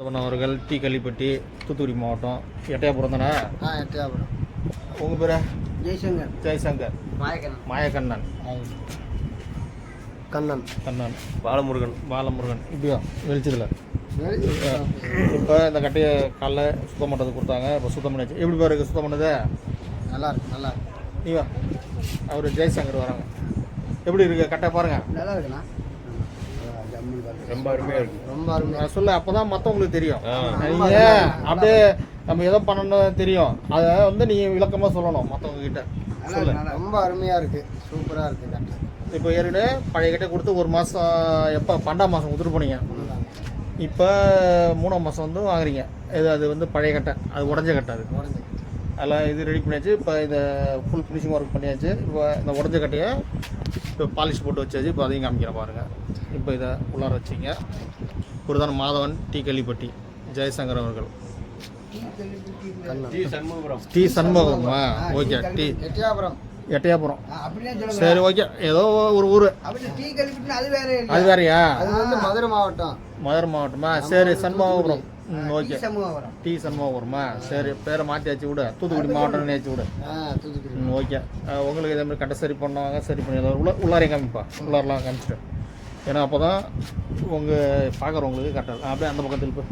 அவர்கள் டி கள்ளிப்பட்டி தூத்துக்குடி மாவட்டம் எட்டயபுரம் தானே? எட்டயபுரம். உங்கள் பேர்? ஜெய்சங்கர். ஜெய்சங்கர். மாயக்கண்ணன். கண்ணன். பாலமுருகன். இப்படியா வெளிச்சதில் இப்போ இந்த கட்டையை காலைல சுத்தம் பண்ணுறது கொடுத்தாங்க. இப்போ சுத்தம் பண்ணியாச்சு. எப்படி பாருக்கு சுத்தம் பண்ணது? நல்லா இருக்கு. நீவா அவர் ஜெய்சங்கர் வராங்க. எப்படி இருக்கு கட்டை பாருங்க? நல்லா இருக்குண்ணா. ரொம்ப அருமையாக இருக்குது. ரொம்ப அருமையாக சொல்ல அப்போ தான் மற்றவங்களுக்கு தெரியும். நீங்கள் அப்படியே நம்ம எதோ பண்ணணும் தெரியும். அதை வந்து நீங்கள் விளக்கமாக சொல்லணும் மற்றவங்க கிட்ட. ரொம்ப அருமையாக இருக்குது. சூப்பராக இருக்குது கட்டை. இப்போ ஏற்கனவே பழைய கட்டை கொடுத்து ஒரு மாதம் எப்போ 12ஆம் மாதம் கொடுத்துட்டு போனீங்க. இப்போ 3ஆம் மாதம் வந்து வாங்குறீங்க. அது வந்து பழைய கட்டை, அது உடஞ்ச கட்டை. அது அதெல்லாம் இது ரெடி பண்ணியாச்சு. இப்போ இதை ஃபுல் ஃபினிஷிங் ஒர்க் பண்ணியாச்சு. இப்போ இந்த உடஞ்ச கட்டையை இப்போ பாலிஷ் போட்டு வச்சாச்சு. இப்போ அதையும் காமிக்கிறேன் பாருங்கள். இப்போ இதை உள்ளார வச்சிங்க. குருதான் மாதவன் டி கள்ளிப்பட்டி ஜெயசங்கர் அவர்கள். டி சண்முகமா? ஓகே. டி எட்டயபுரம். சரி, ஓகே. ஏதோ ஒரு ஊர். அது வேறையா? மதுரை மாவட்டமா? சரி, சண்முகபுரம். ஓகே. டி சண்முகபுரமா? சரி, பேரை மாற்றியாச்சு விடு. தூத்துக்குடி மாவட்டம் நினைச்சு விடு. ஓகே. உங்களுக்கு இதே மாதிரி கட்டை சரி பண்ணுவாங்க. சரி பண்ணி உள்ளாரையும் காமிப்பா. உள்ளாரெலாம் காமிச்சிட்டு. ஏன்னா அப்போ தான் உங்கள் பார்க்குறவங்களுக்கு கரெக்டாக அப்படியே அந்த பக்கத்தில் போய்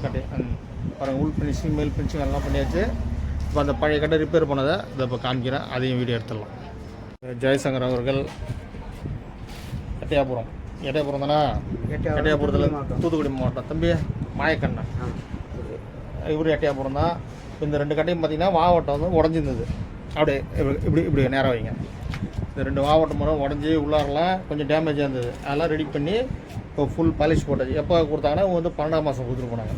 கட்டை பாருங்கள். உள் ஃபினிஷிங் மேல் ஃபினிஷிங் எல்லாம் பண்ணியாச்சு. இப்போ அந்த பழைய கட்டை ரிப்பேர் பண்ணதை இதை இப்போ காமிக்கிறேன். அதையும் வீடியோ எடுத்துடலாம். ஜெயசங்கர் அவர்கள் எட்டயபுரம் தானே? எட்டயபுரத்தில் தூத்துக்குடி மாவட்டம். தம்பி மாயக்கண்ணன். இவர் எட்டயபுரம் தான். இந்த 2 கட்டையும் பார்த்தீங்கன்னா மாவட்டம் வந்து உடஞ்சிருந்தது. அப்படியே இப்படி நேரம் வைங்க. இந்த 2 மாவட்டம் முறை உடஞ்சி உள்ளாரெலாம் கொஞ்சம் டேமேஜாக இருந்தது. அதெல்லாம் ரெடி பண்ணி இப்போ ஃபுல் பாலிஷ் போட்டாச்சு. எப்போ கொடுத்தாங்கன்னா வந்து 12ஆம் மாதம் கொடுத்துட்டு போனாங்க.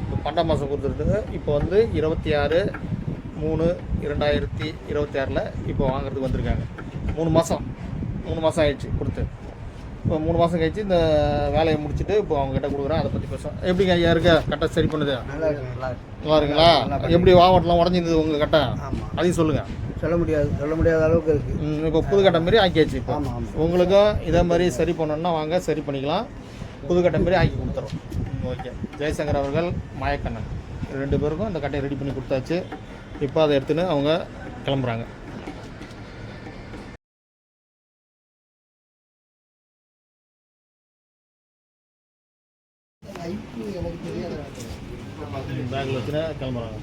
இப்போ 12ஆம் மாதம் கொடுத்துட்டு இப்போ வந்து 26/3/2026 இப்போ வாங்குறதுக்கு வந்திருக்காங்க. 3 மாதம் ஆயிடுச்சு கொடுத்து. இப்போ 3 மாதம் கழிச்சு இந்த வேலையை முடிச்சுட்டு இப்போ அவங்ககிட்ட கொடுக்குறேன். அதை பற்றி பேசுவோம். எப்படிங்க ஐயா இருக்க கட்டை சரி பண்ணுது? நல்லா இருக்குங்களா? எப்படி மாவட்டம்லாம் உடஞ்சிருந்தது உங்கள் கட்டை? அதையும் சொல்லுங்கள். சொல்ல முடியாத அளவுக்கு இருக்குது. இப்போ புது கட்டை மாரி ஆக்கியாச்சு. இப்போ உங்களுக்கும் இதே மாதிரி சரி பண்ணணுன்னா வாங்க, சரி பண்ணிக்கலாம். புது கட்டை மாரி ஆக்கி கொடுத்துறோம். ஓகே. ஜெயசங்கர் அவர்கள் மாயக்கண்ணன் 2 பேருக்கும் இந்த கட்டையை ரெடி பண்ணி கொடுத்தாச்சு. இப்போ அதை எடுத்துன்னு அவங்க கிளம்புறாங்க. பேக்கில் வச்சுன்னா கிளம்புறாங்க.